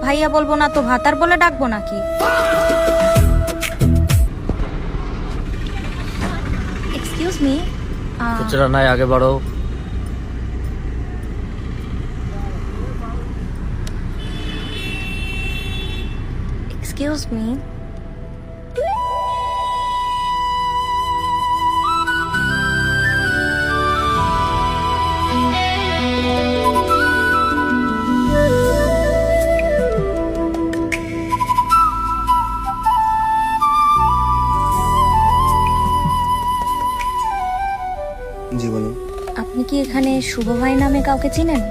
ভাইয়া বলবো না তো ভাতার বলে ডাকবো নাকি? Excuse me. খুচরা নাই, আগে বাড়ো। Excuse me. জি বলুন। আপনি কি এখানে শুভ ভাই নামে কাউকে চিনেন?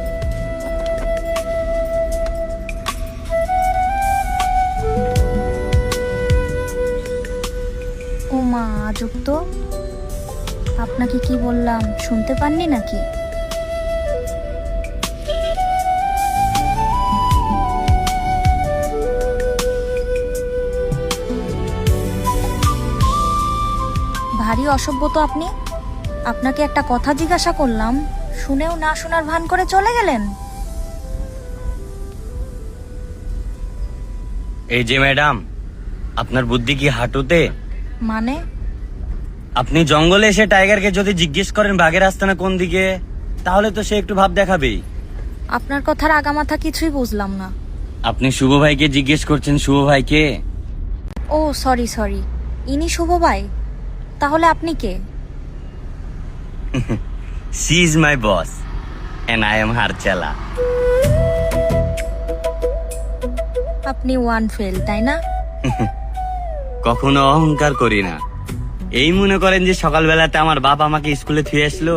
ও মা, আজব তো। আপনাকে কি বললাম শুনতে পাননি নাকি? ভারী অসভ্য তো আপনি। আপনাকে একটা কথা জিজ্ঞাসা করলাম, শুনেও না শোনার ভান করে চলে গেলেন। এই যে ম্যাডাম, আপনার বুদ্ধি কি হাঁটুতে? মানে? আপনি জঙ্গলে এসে টাইগারকে যদি জিজ্ঞেস করেন বাঘের আস্তানা কোন দিকে, তাহলে তো সে একটু ভাব দেখাবেই। আপনার কথার আগামাথা কিছুই বুঝলাম না। আপনি শুভ ভাইকে জিজ্ঞেস করছেন শুভ ভাইকে? ও সরি সরি, ইনি শুভ ভাই। তাহলে আপনি কে? She is my boss and I am her চেলা। আপনি ওয়ান ফেল, তাই না? কখনো অহংকার করি না। এই মনে করেন যে সকালবেলাতে আমার বাপ আমাকে স্কুলে থুয়ে আসলো,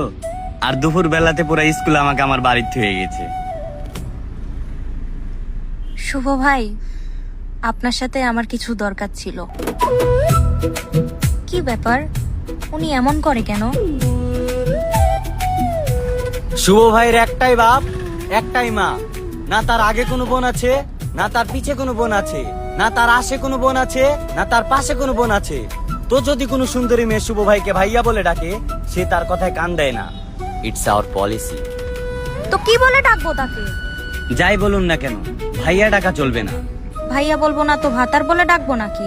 আর দুপুর বেলাতে পুরো স্কুল আমাকে আমার বাড়ির থুয়ে গেছে। শুভ ভাই, আপনার সাথে আমার কিছু দরকার ছিল। কি ব্যাপার, উনি এমন করে কেন? শুভ ভাইয়ের একটাই বাপ, একটাই মা। না তার আগে কোনো বোন আছে, না তার পিছে কোনো বোন আছে, না তার আশে কোনো বোন আছে, না তার পাশে কোনো বোন আছে। তো যদি কোনো সুন্দরী মেয়ে শুভ ভাইকে ভাইয়া বলে ডাকে, সে তার কথায় কান দেয় না। It's hour policy. তো কি বলে ডাকবো তাকে? যাই বলুন না কেন, ভাইয়া ডাকা চলবে না। ভাইয়া বলবো না তো ভাতার বলে ডাকবো নাকি?